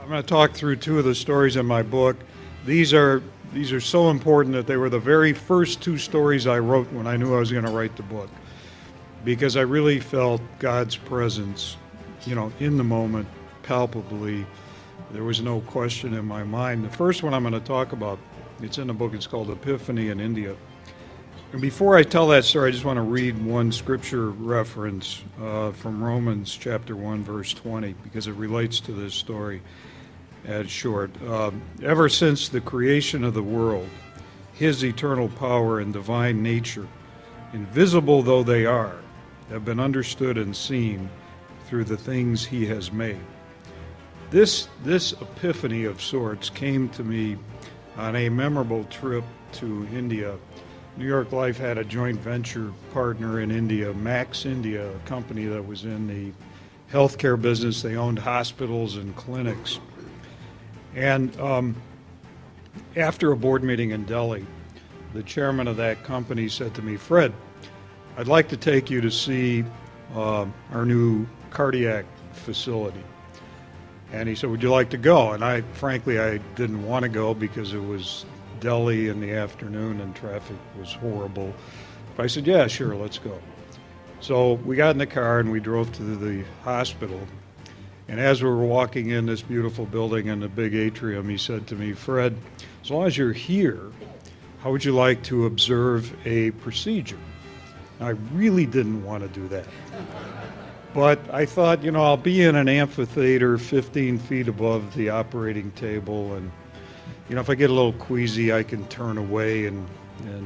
I'm going to talk through two of the stories in my book. These are so important that they were the very first two stories I wrote when I knew I was going to write the book, because I really felt God's presence, in the moment, palpably. There was no question in my mind. The first one I'm going to talk about, it's in the book, it's called Epiphany in India. And before I tell that story, I just want to read one scripture reference from Romans chapter 1, verse 20, because it relates to this story at short. Ever since the creation of the world, his eternal power and divine nature, invisible though they are, have been understood and seen through the things he has made. This epiphany of sorts came to me on a memorable trip to India. New York Life had a joint venture partner in India, Max India, a company that was in the healthcare business. They owned hospitals and clinics. And after a board meeting in Delhi, the chairman of that company said to me, "Fred, I'd like to take you to see our new cardiac facility." And he said, "Would you like to go?" And frankly, I didn't want to go because it was Delhi in the afternoon and traffic was horrible. But I said, "Yeah, sure, let's go." So we got in the car and we drove to the hospital. And as we were walking in this beautiful building in the big atrium, he said to me, "Fred, as long as you're here, how would you like to observe a procedure?" I really didn't want to do that. But I thought, I'll be in an amphitheater 15 feet above the operating table, and if I get a little queasy, I can turn away and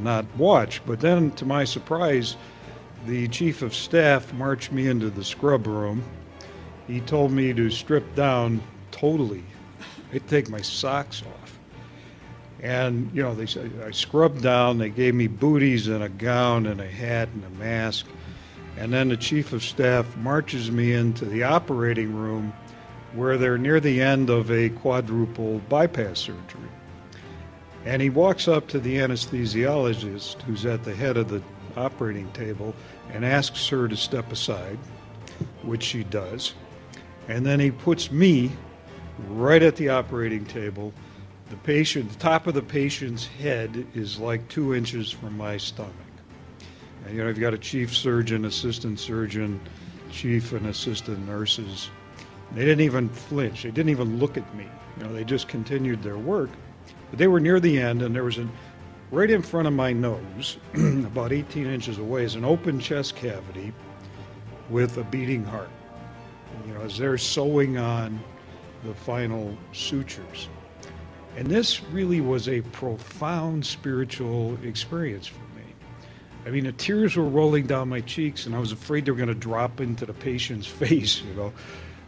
not watch. But then, to my surprise, the chief of staff marched me into the scrub room. He told me to strip down totally. I'd take my socks off. And, they said I scrubbed down. They gave me booties and a gown and a hat and a mask. And then the chief of staff marches me into the operating room where they're near the end of a quadruple bypass surgery. And he walks up to the anesthesiologist, who's at the head of the operating table, and asks her to step aside, which she does. And then he puts me right at the operating table. The top of the patient's head is like 2 inches from my stomach. And, you've got a chief surgeon, assistant surgeon, chief and assistant nurses. They didn't even flinch. They didn't even look at me. They just continued their work. But they were near the end, and there was right in front of my nose, about 18 inches away, is an open chest cavity with a beating heart. As they're sewing on the final sutures. And this really was a profound spiritual experience for me. I mean, the tears were rolling down my cheeks, and I was afraid they were going to drop into the patient's face,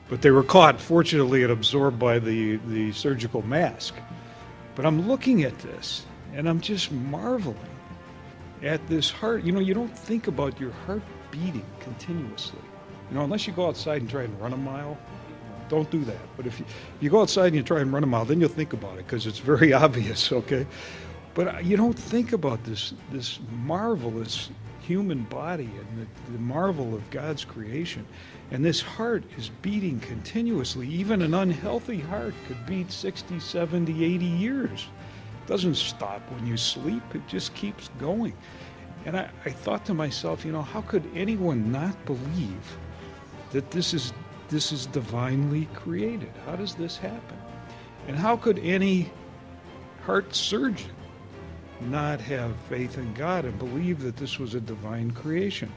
But they were caught, fortunately, and absorbed by the surgical mask. But I'm looking at this, and I'm just marveling at this heart. You don't think about your heart beating continuously. Unless you go outside and try and run a mile, don't do that. But if you go outside and you try and run a mile, then you'll think about it, because it's very obvious, okay? But you don't think about this marvelous human body and the marvel of God's creation. And this heart is beating continuously. Even an unhealthy heart could beat 60, 70, 80 years. It doesn't stop when you sleep. It just keeps going. And I thought to myself, how could anyone not believe that this is divinely created? How does this happen? And how could any heart surgeon not have faith in God and believe that this was a divine creation?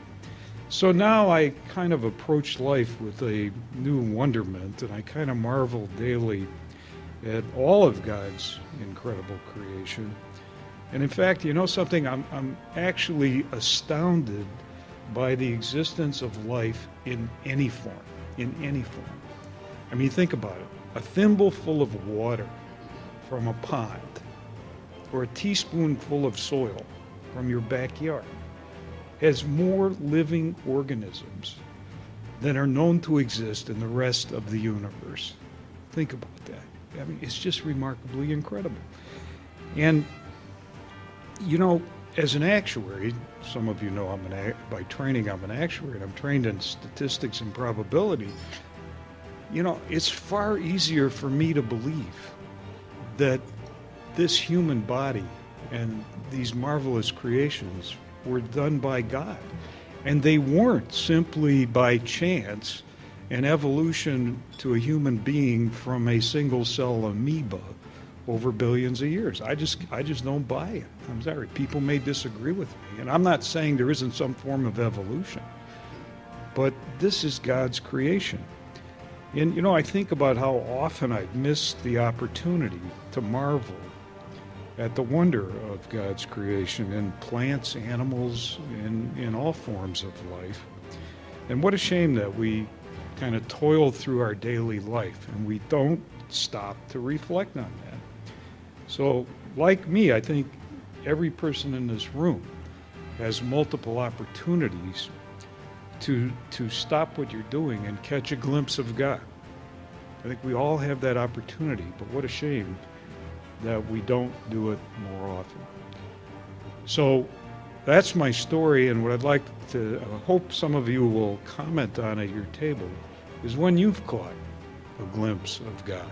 So now I kind of approach life with a new wonderment, and I kind of marvel daily at all of God's incredible creation. And in fact, something, I'm actually astounded by the existence of life in any form. I mean, think about it. A thimble full of water from a pond, or a teaspoonful of soil from your backyard, has more living organisms than are known to exist in the rest of the universe. Think about that. I mean, it's just remarkably incredible. And, as an actuary, some of you know by training I'm an actuary, and I'm trained in statistics and probability. it's far easier for me to believe that this human body and these marvelous creations were done by God. And they weren't simply by chance an evolution to a human being from a single cell amoeba over billions of years. I just don't buy it. I'm sorry. People may disagree with me. And I'm not saying there isn't some form of evolution. But this is God's creation. And, I think about how often I've missed the opportunity to marvel at the wonder of God's creation in plants, animals, in all forms of life. And what a shame that we kind of toil through our daily life and we don't stop to reflect on that. So, like me, I think every person in this room has multiple opportunities to stop what you're doing and catch a glimpse of God. I think we all have that opportunity, but what a shame that we don't do it more often. So that's my story, and what I'd like to hope some of you will comment on at your table is when you've caught a glimpse of God.